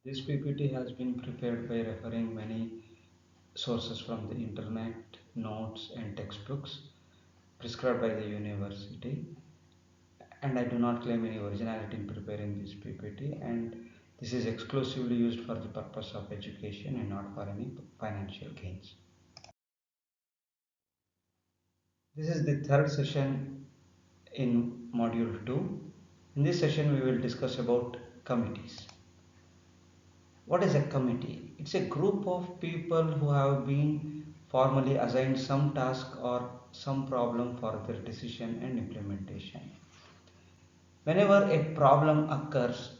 This PPT has been prepared by referring many sources from the internet, notes and textbooks prescribed by the university, and I do not claim any originality in preparing this PPT, and this is exclusively used for the purpose of education and not for any financial gains. This is the third session in module 2. In this session we will discuss about committees. What is a committee? It's a group of people who have been formally assigned some task or some problem for their decision and implementation. Whenever a problem occurs,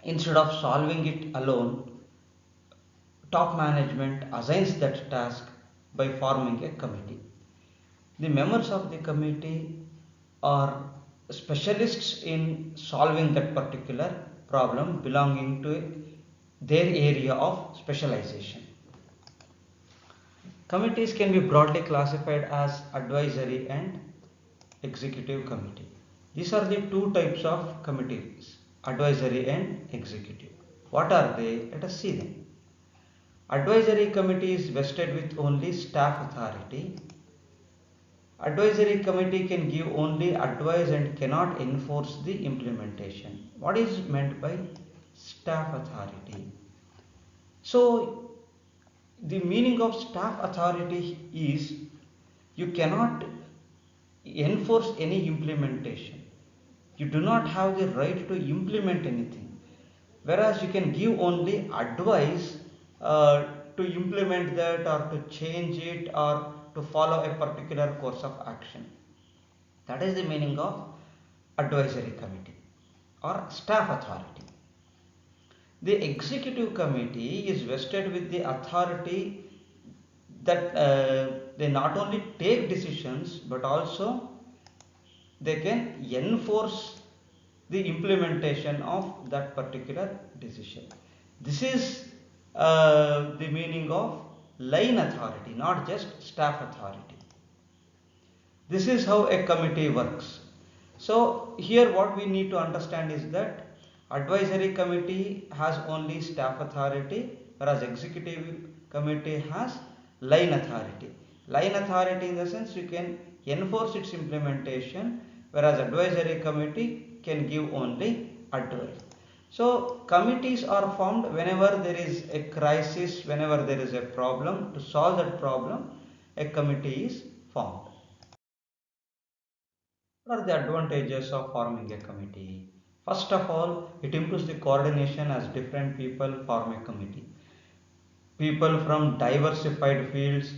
instead of solving it alone, top management assigns that task by forming a committee. The members of the committee are specialists in solving that particular problem belonging to their area of specialization. Committees can be broadly classified as advisory and executive committee. These are the two types of committees, advisory and executive. What are they? Let us see them. Advisory committee is vested with only staff authority. Advisory committee can give only advice and cannot enforce the implementation. What is meant by staff authority? So, the meaning of staff authority is you cannot enforce any implementation. You do not have the right to implement anything. Whereas you can give only advice to implement that or to change it or to follow a particular course of action. That is the meaning of advisory committee or staff authority. The executive committee is vested with the authority that they not only take decisions but also they can enforce the implementation of that particular decision. This is the meaning of line authority, not just staff authority. This is how a committee works. So here what we need to understand is that advisory committee has only staff authority, whereas executive committee has line authority. Line authority in the sense you can enforce its implementation, whereas advisory committee can give only advice. So committees are formed whenever there is a crisis, whenever there is a problem. To solve that problem, a committee is formed. What are the advantages of forming a committee? First of all, it improves the coordination as different people form a committee. People from diversified fields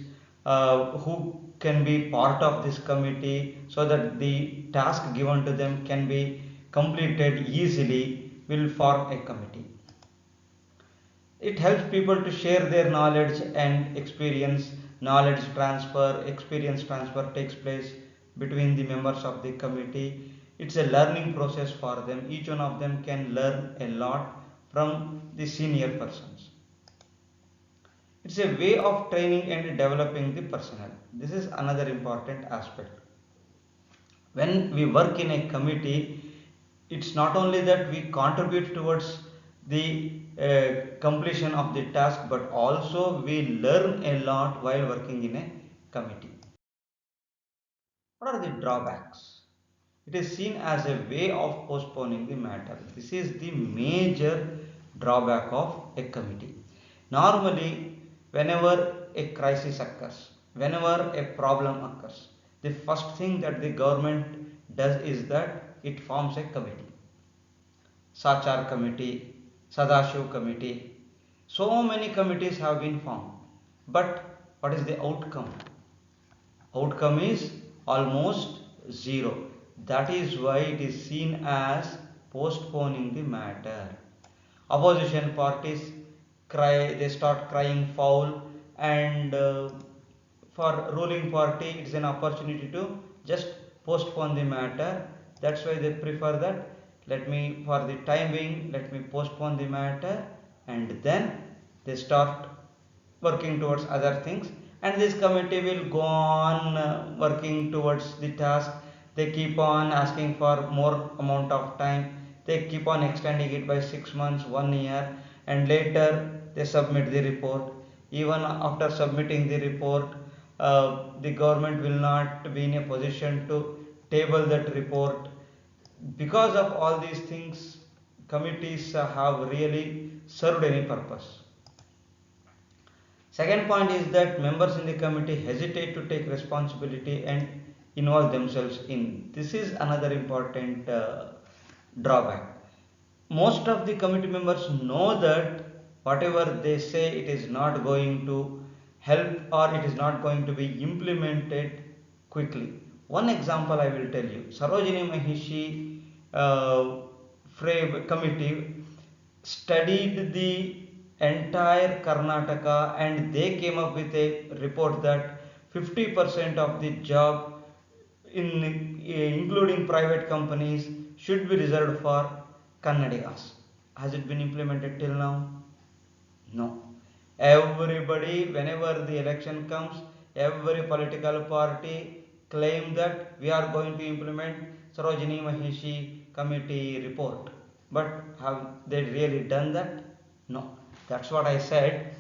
who can be part of this committee so that the task given to them can be completed easily will form a committee. It helps people to share their knowledge and experience. Knowledge transfer, experience transfer takes place between the members of the committee. It's a learning process for them. Each one of them can learn a lot from the senior persons. It's a way of training and developing the personnel. This is another important aspect. When we work in a committee, it's not only that we contribute towards the completion of the task, but also we learn a lot while working in a committee. What are the drawbacks? It is seen as a way of postponing the matter. This is the major drawback of a committee. Normally, whenever a crisis occurs, whenever a problem occurs, the first thing that the government does is that it forms a committee. Sachar committee, Sadashiv committee. So many committees have been formed. But what is the outcome? Outcome is almost zero. That is why it is seen as postponing the matter. Opposition parties cry, they start crying foul, and for ruling party it's an opportunity to just postpone the matter. That's why they prefer that let me for the time being let me postpone the matter, and then they start working towards other things, and this committee will go on working towards the task. They keep on asking for more amount of time. They keep on extending it by 6 months, 1 year, and later they submit the report. Even after submitting the report, the government will not be in a position to table that report. Because of all these things, committees have really served any purpose. Second point is that members in the committee hesitate to take responsibility and involve themselves in. This is another important drawback. Most of the committee members know that whatever they say, it is not going to help or it is not going to be implemented quickly. One example I will tell you. Sarojini Mahishi committee studied the entire Karnataka and they came up with a report that 50% of the job including private companies should be reserved for Kannadigas. Has it been implemented till now? No. Everybody, whenever the election comes, every political party claim that we are going to implement Sarojini Mahishi committee report. But have they really done that? No. That's what I said.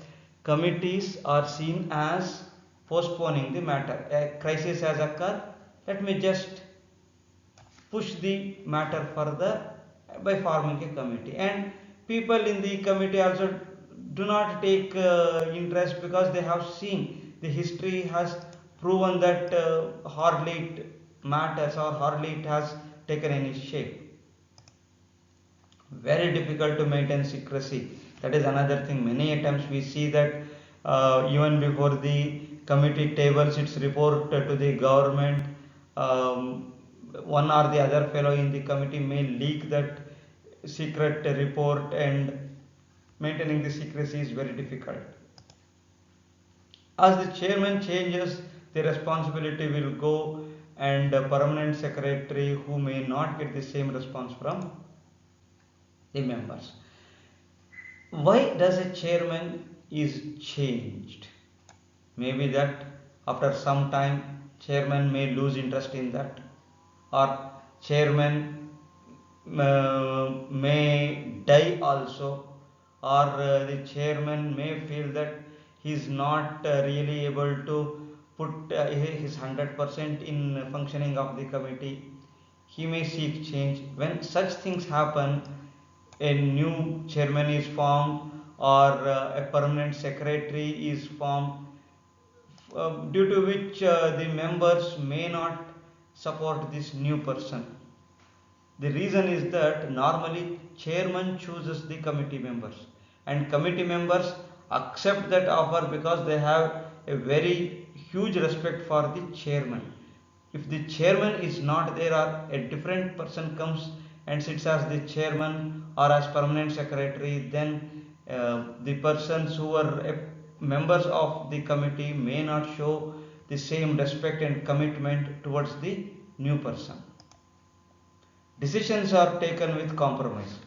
Committees are seen as postponing the matter. A crisis has occurred. Let me just push the matter further by forming a committee. And people in the committee also do not take interest because they have seen the history has proven that hardly it matters or hardly it has taken any shape. Very difficult to maintain secrecy. That is another thing. Many times we see that even before the committee tables its report to the government, one or the other fellow in the committee may leak that secret report, and maintaining the secrecy is very difficult. As the chairman changes, the responsibility will go, and a permanent secretary who may not get the same response from the members. Why does a chairman is changed? Maybe that after some time chairman may lose interest in that, or chairman may die also, or the chairman may feel that he is not really able to put his 100% in functioning of the committee. He may seek change. When such things happen, a new chairman is formed or a permanent secretary is formed, due to which the members may not support this new person. The reason is that normally chairman chooses the committee members and committee members accept that offer because they have a very huge respect for the chairman. If the chairman is not there or a different person comes and sits as the chairman or as permanent secretary, then the persons who are members of the committee may not show the same respect and commitment towards the new person. Decisions are taken with compromise.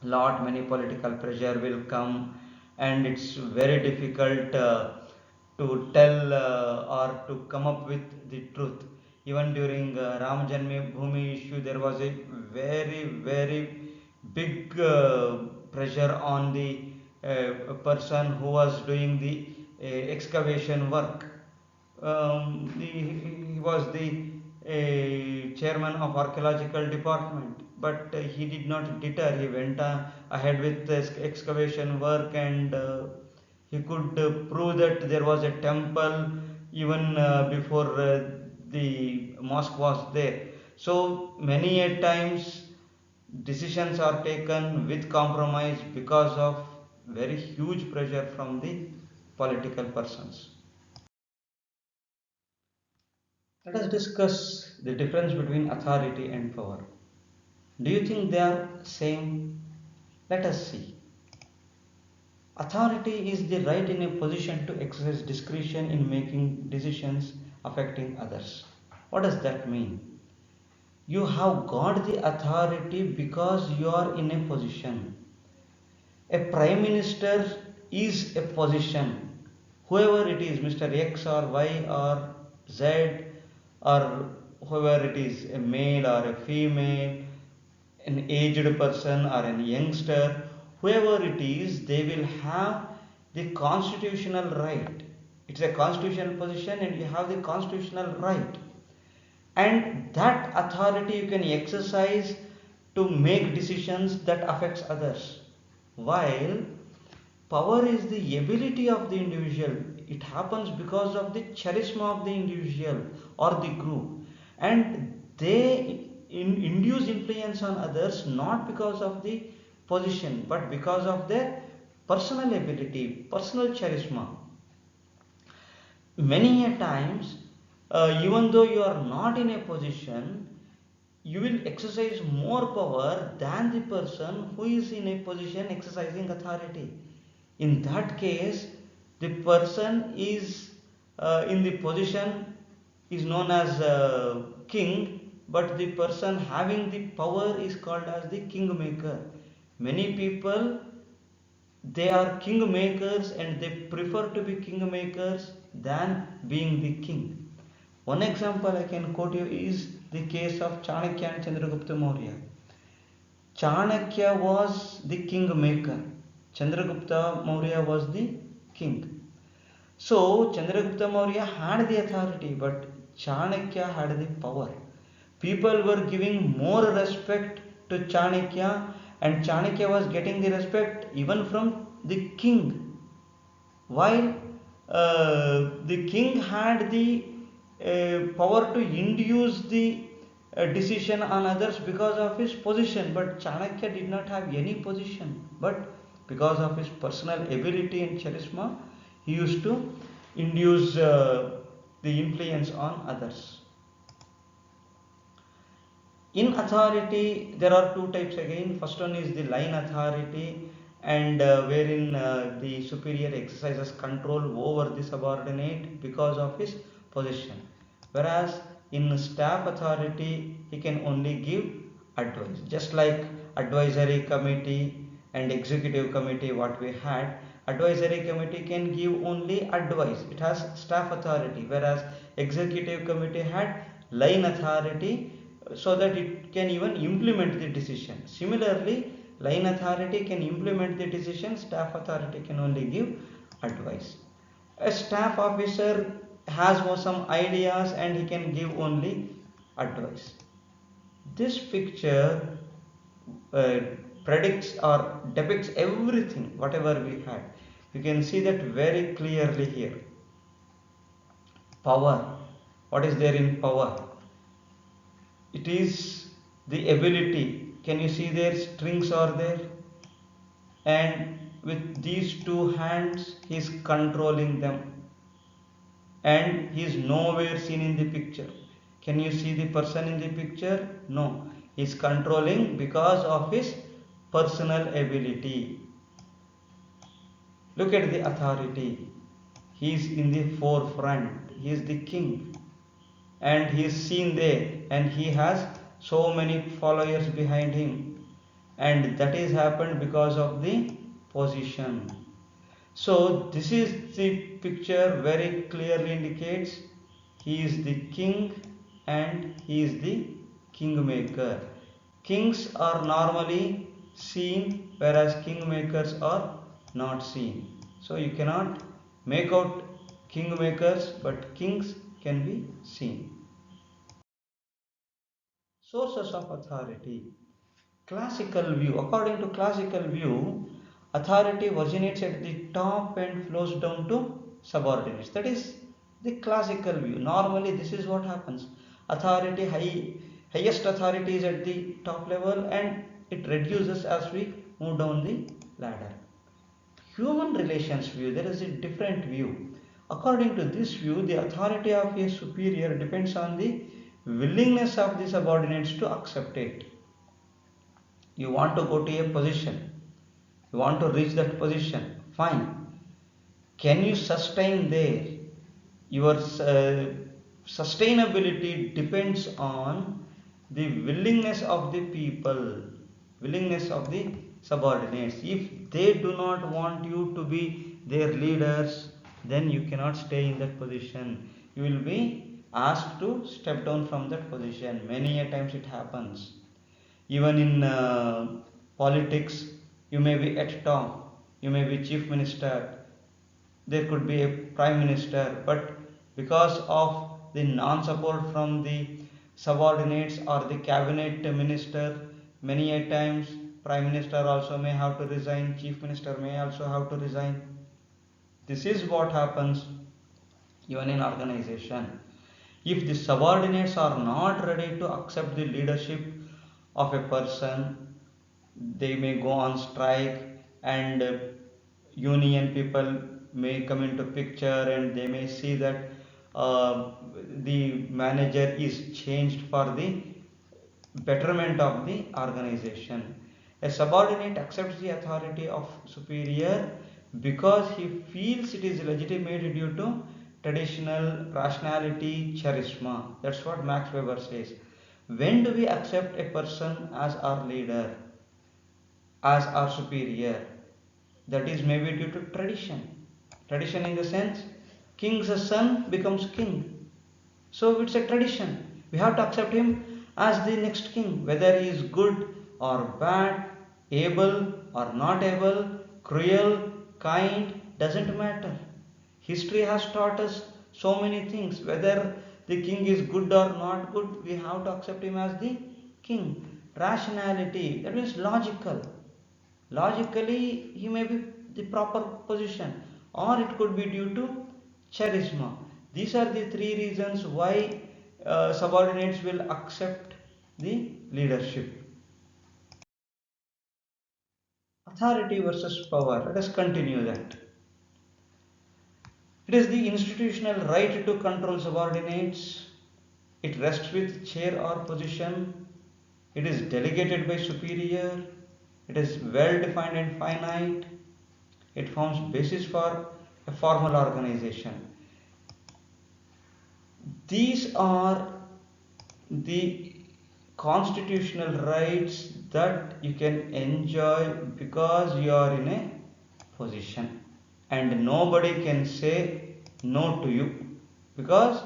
Lot many political pressure will come, and it's very difficult to tell or to come up with the truth. Even during Ram Janmabhoomi issue, there was a very big pressure on the person who was doing the excavation work. He was the chairman of archaeological department, but he did not deter. He went ahead with the excavation work, and he could prove that there was a temple even before the mosque was there. So many a times decisions are taken with compromise because of very huge pressure from the political persons. Let us discuss the difference between authority and power. Do you think they are same? Let us see. Authority is the right in a position to exercise discretion in making decisions affecting others. What does that mean? You have got the authority because you are in a position. A prime minister is a position. Whoever it is, Mr. X or Y or Z, or whoever it is, a male or a female, an aged person or a youngster, whoever it is, they will have the constitutional right. It's a constitutional position and you have the constitutional right. And that authority you can exercise to make decisions that affects others. While power is the ability of the individual, it happens because of the charisma of the individual or the group, and they induce influence on others not because of the position but because of their personal ability, personal charisma. Many a times, even though you are not in a position, you will exercise more power than the person who is in a position exercising authority. In that case, the person is in the position is known as king, but the person having the power is called as the kingmaker. Many people, they are kingmakers and they prefer to be kingmakers than being the king. One example I can quote you is the case of Chanakya and Chandragupta Maurya. Chanakya was the kingmaker, Chandragupta Maurya was the king. So Chandragupta Maurya had the authority, but Chanakya had the power. People were giving more respect to Chanakya, and Chanakya was getting the respect even from the king. While the king had the power to induce the decision on others because of his position, but Chanakya did not have any position, but because of his personal ability and charisma, he used to induce the influence on others. In authority, there are two types again. First one is the line authority, and wherein the superior exercises control over the subordinate because of his position. Whereas in staff authority, he can only give advice. Just like advisory committee and executive committee, what we had, advisory committee can give only advice. It has staff authority, whereas executive committee had line authority so that it can even implement the decision. Similarly, line authority can implement the decision, staff authority can only give advice. A staff officer has some ideas and he can give only advice. This picture uh, predicts or depicts everything whatever we had. You can see that very clearly here. Power. What is there in power? It is the ability. Can you see there strings are there? And with these two hands he is controlling them, and he is nowhere seen in the picture. Can you see the person in the picture? No. He is controlling because of his personal ability. Look at the authority. He is in the forefront. He is the king. And he is seen there, and he has so many followers behind him. And that is happened because of the position. So this is the picture very clearly indicates he is the king and he is the kingmaker. Kings are normally seen whereas kingmakers are not seen. So you cannot make out kingmakers, but kings can be seen. Sources of authority. Classical view. According to classical view, authority originates at the top and flows down to subordinates. That is the classical view. Normally, this is what happens. Authority, highest authority is at the top level and it reduces as we move down the ladder. Human relations view, there is a different view. According to this view, the authority of a superior depends on the willingness of the subordinates to accept it. You want to go to a position, you want to reach that position, fine. Can you sustain there? Your sustainability depends on the willingness of the people, willingness of the subordinates. If they do not want you to be their leaders, then you cannot stay in that position. You will be asked to step down from that position. Many a times it happens. Even in politics, you may be at top, you may be chief minister, there could be a prime minister, but because of the non support from the subordinates or the cabinet minister, many a times prime minister also may have to resign, chief minister may also have to resign. This is what happens even in organization. If the subordinates are not ready to accept the leadership of a person, they may go on strike, and union people may come into picture, and they may see that the manager is changed for the betterment of the organization. A subordinate accepts the authority of superior because he feels it is legitimate due to traditional rationality, charisma. That's what Max Weber says. When do we accept a person as our leader, as our superior? That is maybe due to tradition. Tradition in the sense, king's son becomes king. So it's a tradition. We have to accept him as the next king, whether he is good or bad, able or not able, cruel, kind, doesn't matter. History has taught us so many things. Whether the king is good or not good, we have to accept him as the king. Rationality, that means logical. Logically, he may be the proper position, or it could be due to charisma. These are the three reasons why subordinates will accept the leadership. Authority versus power. Let us continue that. It is the institutional right to control subordinates. It rests with chair or position. It is delegated by superior. It is well defined and finite. It forms basis for a formal organization. These are the constitutional rights that you can enjoy because you are in a position, and nobody can say no to you because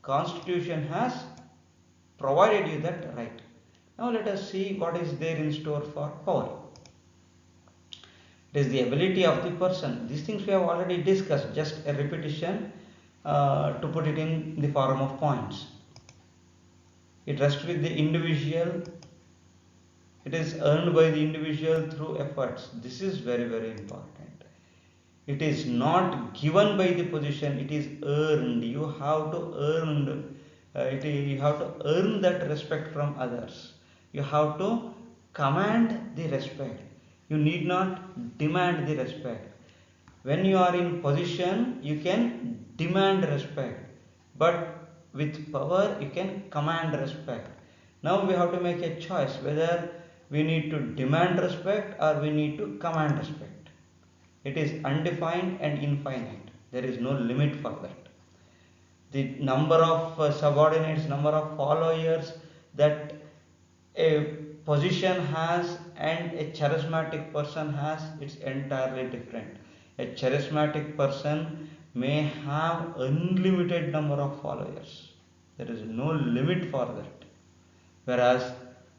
constitution has provided you that right. Now let us see what is there in store for power. It is the ability of the person. These things we have already discussed, just a repetition to put it in the form of points. It rests with the individual. It is earned by the individual through efforts. This is very, very important. It is not given by the position, it is earned. You have to earn you have to earn that respect from others. You have to command the respect. You need not demand the respect. When you are in position, you can demand respect, but with power, you can command respect. Now we have to make a choice whether we need to demand respect or we need to command respect. It is undefined and infinite. There is no limit for that. The number of subordinates, number of followers that a position has and a charismatic person has, it's entirely different. A charismatic person may have unlimited number of followers. There is no limit for that. Whereas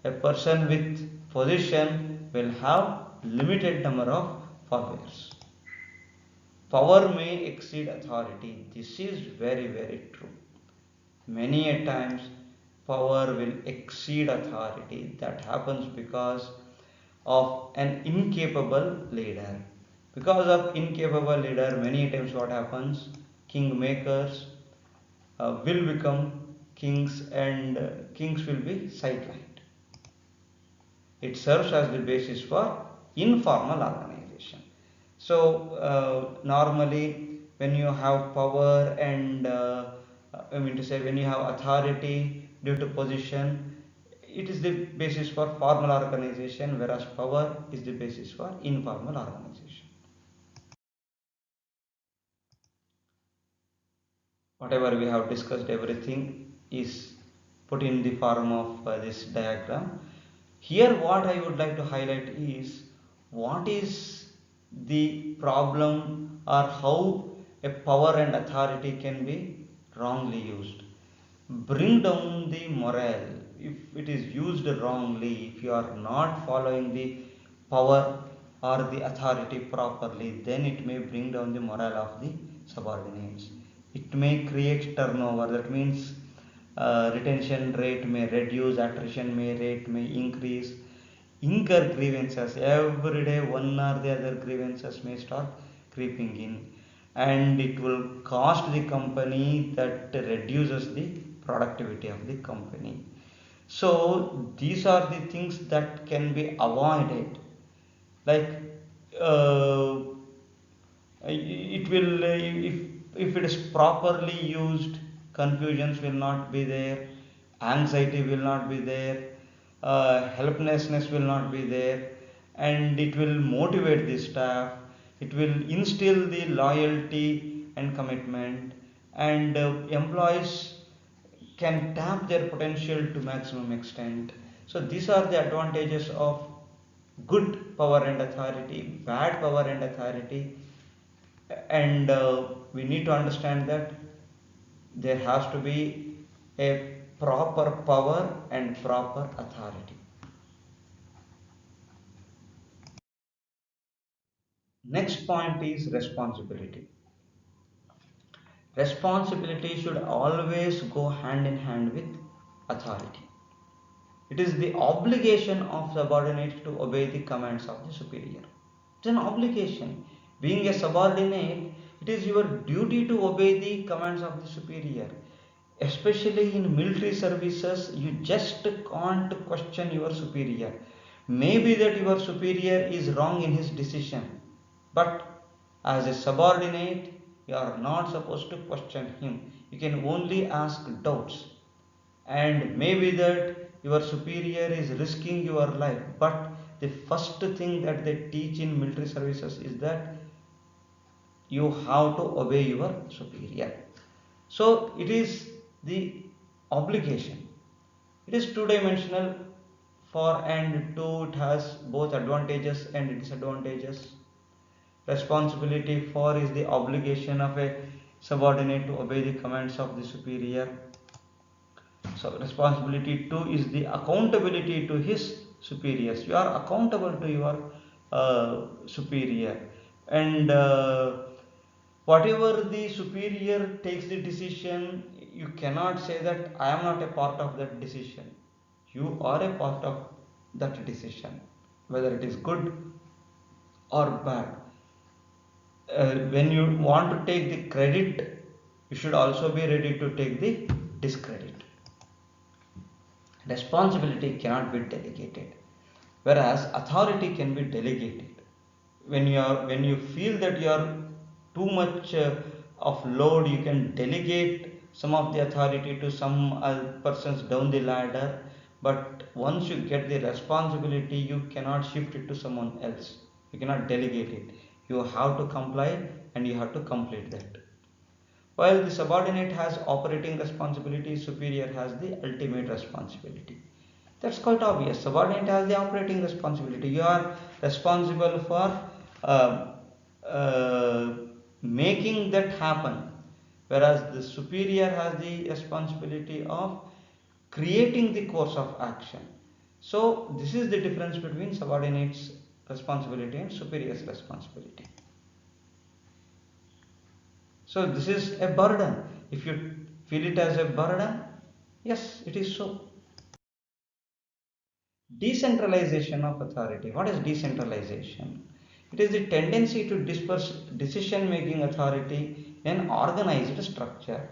a person with position will have limited number of followers. Power may exceed authority. This is very, very true. Many a times power will exceed authority. That happens because of an incapable leader. Because of incapable leader, many times what happens? Kingmakers will become kings, and kings will be sidelined. It serves as the basis for informal organization. So normally when you have power and I mean to say when you have authority due to position, it is the basis for formal organization, whereas power is the basis for informal organization. Whatever we have discussed, everything is put in the form of this diagram. Here what I would like to highlight is what is the problem or how a power and authority can be wrongly used. Bring down the morale. if it is used wrongly, if you are not following the power or the authority properly, then it may bring down the morale of the subordinates. It may create turnover, that means retention rate may reduce, attrition may rate may increase, incur grievances every day, one or the other grievances may start creeping in, and it will cost the company, that reduces the productivity of the company. So these are the things that can be avoided, like uh, it will if it is properly used, confusions will not be there, anxiety will not be there, helplessness will not be there, and it will motivate the staff, it will instill the loyalty and commitment, and employees can tap their potential to maximum extent. So these are the advantages of good power and authority, bad power and authority, and we need to understand that there has to be a proper power and proper authority. Next point is responsibility. Responsibility should always go hand in hand with authority. It is the obligation of subordinate to obey the commands of the superior. It's an obligation. Being a subordinate, it is your duty to obey the commands of the superior. Especially in military services, you just can't question your superior. Maybe that your superior is wrong in his decision, but as a subordinate, you are not supposed to question him. You can only ask doubts, and maybe that your superior is risking your life, but the first thing that they teach in military services is that you have to obey your superior. So it is the obligation. It is two dimensional, for and to, it has both advantages and disadvantages. Responsibility for is the obligation of a subordinate to obey the commands of the superior. So responsibility two is the accountability to his superiors. You are accountable to your superior, and whatever the superior takes the decision, you cannot say that I am not a part of that decision. You are a part of that decision, whether it is good or bad. When you want to take the credit, you should also be ready to take the discredit. Responsibility cannot be delegated, whereas authority can be delegated. When you feel that you are too much of load, you can delegate some of the authority to some persons down the ladder, but once you get the responsibility, you cannot shift it to someone else. You cannot delegate it. You have to comply, and you have to complete that. While the subordinate has operating responsibility, superior has the ultimate responsibility. That's quite obvious. Subordinate has the operating responsibility. You are responsible for uh, uh, making that happen, whereas the superior has the responsibility of creating the course of action. So this is the difference between subordinate's responsibility and superior's responsibility. So this is a burden. If you feel it as a burden, yes, it is so. Decentralization of authority. What is decentralization? It is the tendency to disperse decision making authority in organized structure.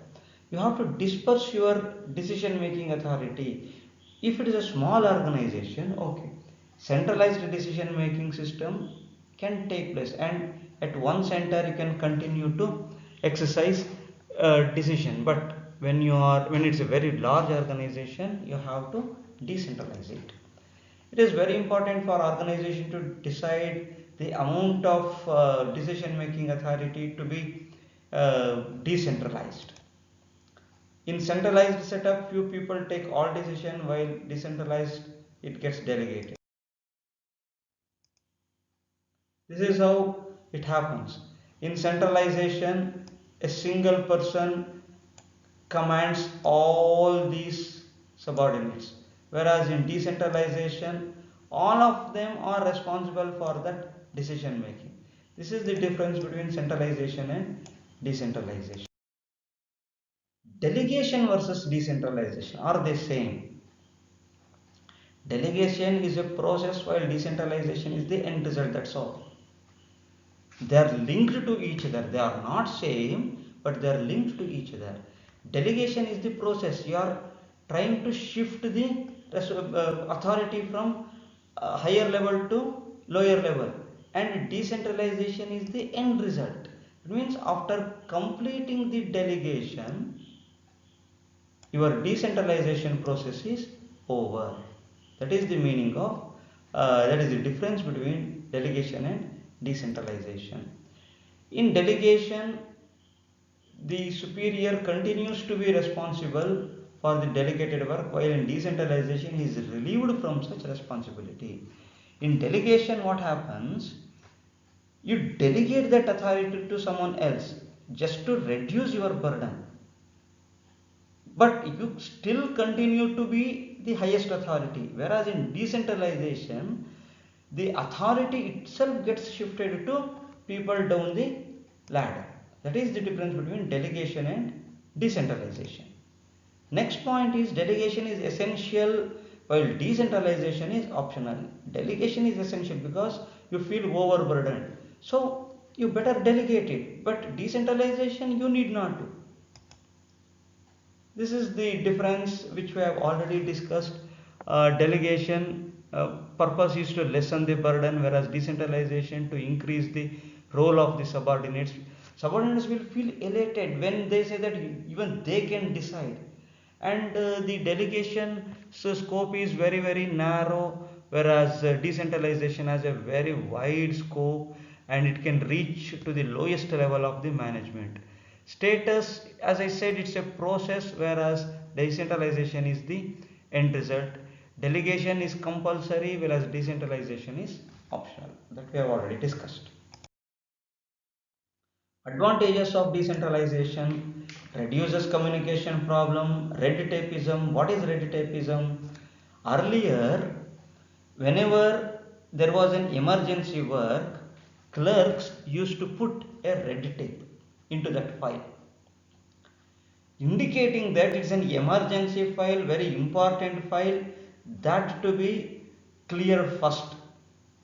You have to disperse your decision making authority. If it is a small organization, okay, centralized decision making system can take place, and at one center you can continue to exercise decision, but when it's a very large organization, you have to decentralize it. It is very important for organization to decide the amount of decision making authority to be decentralized. In centralized setup, few people take all decision, while decentralized it gets delegated. This is how it happens. In centralization, a single person commands all these subordinates. whereas in decentralization, all of them are responsible for that decision making. This is the difference between centralization and decentralization. Delegation versus decentralization, are they same? Delegation is a process while decentralization is the end result, that's all. They are linked to each other. They are not same, but they are linked to each other. Delegation is the process. You are trying to shift the authority from higher level to lower level, and decentralization is the end result. It means after completing the delegation, your decentralization process is over. That is the meaning of, that is the difference between delegation and decentralization. In delegation, the superior continues to be responsible for the delegated work, while in decentralization he is relieved from such responsibility. In delegation, what happens? You delegate that authority to someone else just to reduce your burden, but you still continue to be the highest authority, whereas in decentralization the authority itself gets shifted to people down the ladder. That is the difference between delegation and decentralization. Next point is delegation is essential while decentralization is optional. Delegation is essential because you feel overburdened, so you better delegate it, but decentralization you need not to. This is the difference which we have already discussed. Delegation purpose is to lessen the burden, whereas decentralization to increase the role of the subordinates. Subordinates will feel elated when they say that even they can decide, and the delegation scope is very narrow, whereas decentralization has a very wide scope and it can reach to the lowest level of the management. Status, as I said, it's a process, whereas decentralization is the end result. Delegation is compulsory, whereas decentralization is optional. That we have already discussed. Advantages of decentralization: reduces communication problem. Red tapeism. What is red tapeism? Earlier, whenever there was an emergency work, clerks used to put a red tape into that file, indicating that it's an emergency file, very important file, that to be clear first.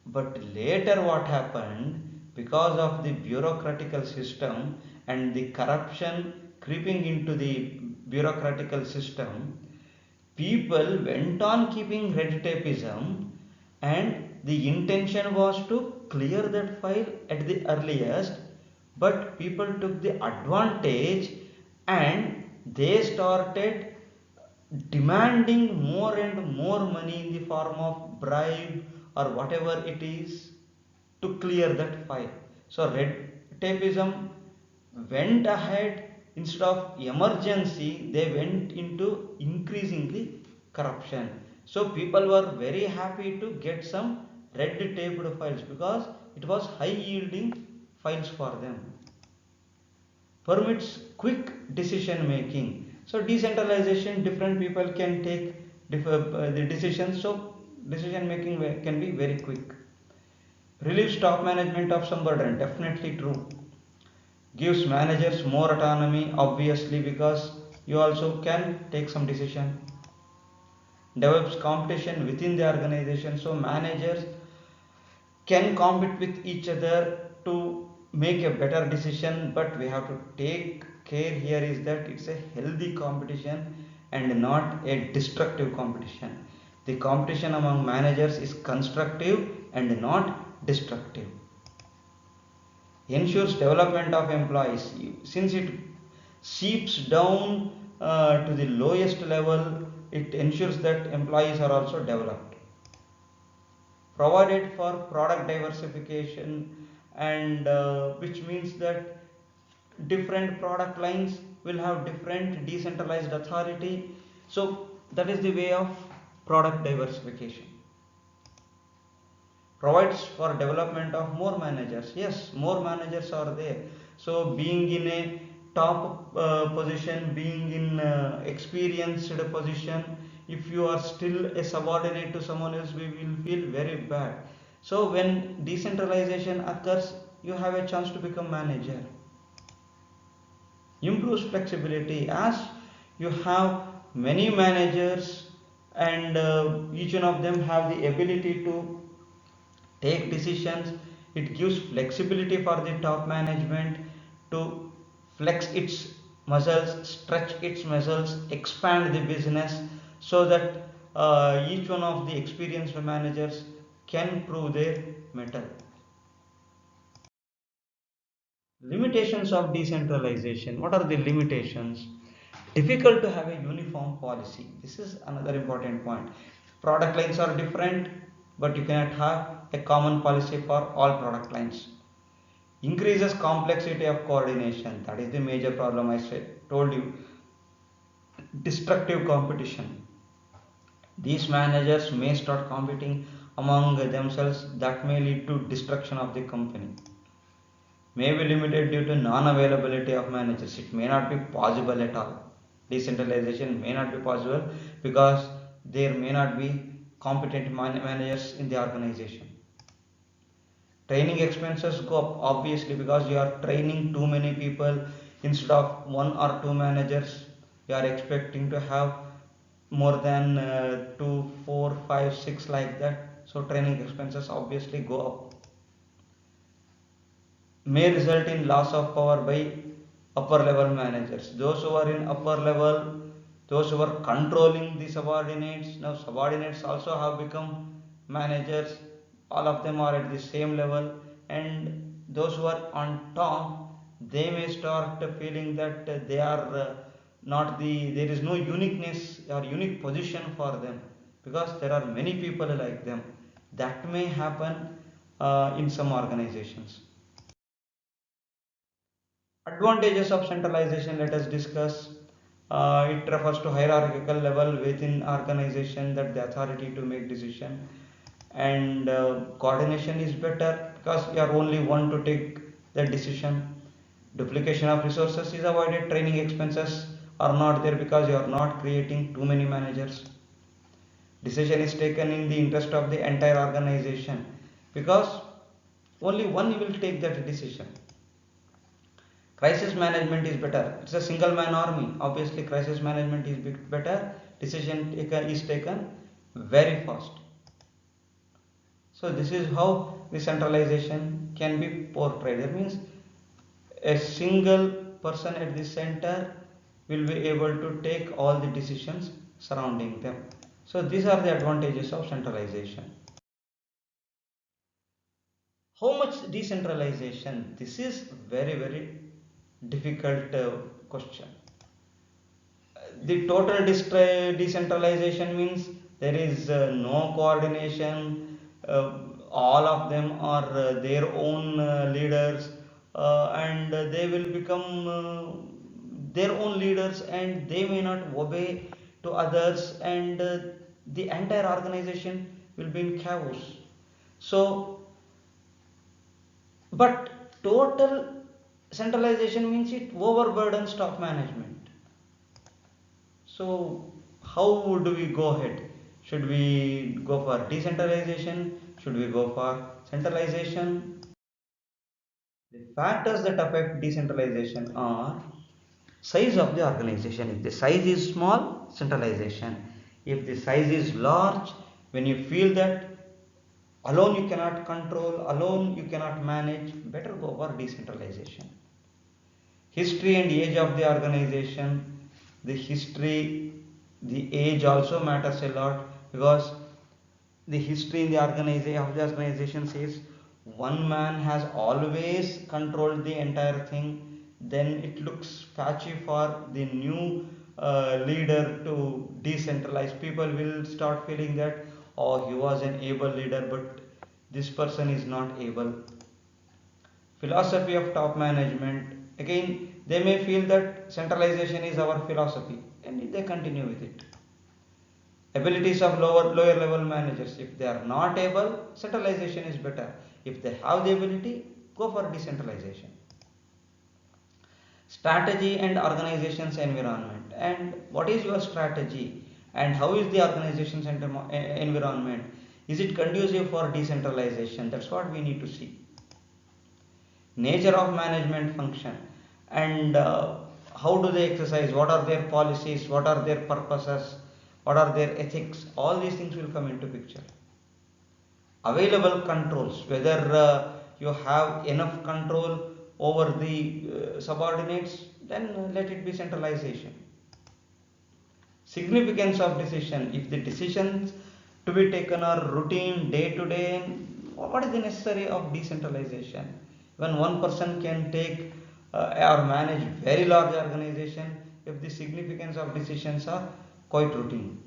But later what happened, because of the bureaucratical system and the corruption creeping into the bureaucratical system, people went on keeping red tapeism, and the intention was to clear that file at the earliest, but people took the advantage and they started demanding more and more money in the form of bribe or whatever it is to clear that file. So red tapeism went ahead. Instead of emergency, they went into increasing the corruption. So people were very happy to get some red taped files because it was high yielding files for them. Permits quick decision making. So decentralization, different people can take the decisions, so decision making can be very quick. Relieves top management of some burden, definitely true. Gives managers more autonomy, obviously, because you also can take some decision. Develops competition within the organization, so managers can compete with each other to make a better decision, but we have to take care here is that it's a healthy competition and not a destructive competition. The competition among managers is constructive and not destructive. Ensures development of employees, since it seeps down to the lowest level, it ensures that employees are also developed. Provided for product diversification, and which means that different product lines will have different decentralized authority, so that is the way of product diversification. Provides for development of more managers. Yes, more managers are there, so being in a top position, being in experienced position, if you are still a subordinate to someone else, we will feel very bad. So when decentralization occurs, you have a chance to become manager. Improves flexibility as you have many managers, and each one of them have the ability to take decisions. It gives flexibility for the top management to flex its muscles, stretch its muscles, expand the business, so that each one of the experienced managers can prove their mettle. Limitations of decentralization. What are the limitations? Difficult to have a uniform policy. This is another important point. Product lines are different, but you cannot have a common policy for all product lines. Increases complexity of coordination. That is the major problem I told you. Destructive competition. These managers may start competing among themselves, that may lead to destruction of the company. May be limited due to non-availability of managers. It may not be possible at all. Decentralization may not be possible because there may not be competent managers in the organization. Training expenses go up obviously because you are training too many people instead of one or two managers. You are expecting to have more than 2, 4, 5, 6 like that. So training expenses obviously go up. May result in loss of power by upper level managers. Those who are in upper level, those who are controlling the subordinates, now subordinates also have become managers. All of them are at the same level, and those who are on top, they may start feeling that they are not the, there is no uniqueness or unique position for them because there are many people like them. That may happen in some organizations. Advantages of centralization, let us discuss. It refers to hierarchical level within organization, that the authority to make decision, and coordination is better because you are only one to take the decision. Duplication of resources is avoided. Training expenses are not there because you are not creating too many managers. Decision is taken in the interest of the entire organization because only one will take that decision. Crisis management is better. It's a single man army. Obviously, crisis management is better. Decision is taken very fast. So this is how the centralization can be portrayed. That means a single person at the center will be able to take all the decisions surrounding them. So these are the advantages of centralization. How much decentralization? This is very difficult question. The total decentralization means there is no coordination. All of them are their own leaders, and they will become their own leaders, and they may not obey to others, and the entire organization will be in chaos. So, but total centralization means it overburdens top management. So, how do we go ahead? Should we go for decentralization? Should we go for centralization? The factors that affect decentralization are size of the organization. If the size is small, centralization. If the size is large, when you feel that alone you cannot control, alone you cannot manage, better go for decentralization. History and age of the organization. The history, the age also matters a lot because the history in the organization says one man has always controlled the entire thing, then it looks patchy for the new leader to decentralize. People will start feeling that, oh, he was an able leader, but this person is not able. Philosophy of top management. Again, they may feel that centralization is our philosophy and they continue with it. Abilities of lower level managers. If they are not able, centralization is better. If they have the ability, go for decentralization. Strategy and organization's environment. And what is your strategy? And how is the organization center environment? Is it conducive for decentralization? That's what we need to see. Nature of management function, and how do they exercise, what are their policies, what are their purposes, what are their ethics, all these things will come into picture. Available controls, whether you have enough control over the subordinates, then let it be centralization. Significance of decision, if the decisions to be taken are routine day to day, what is the necessary of decentralization when one person can take or manage very large organization if the significance of decisions are quite routine?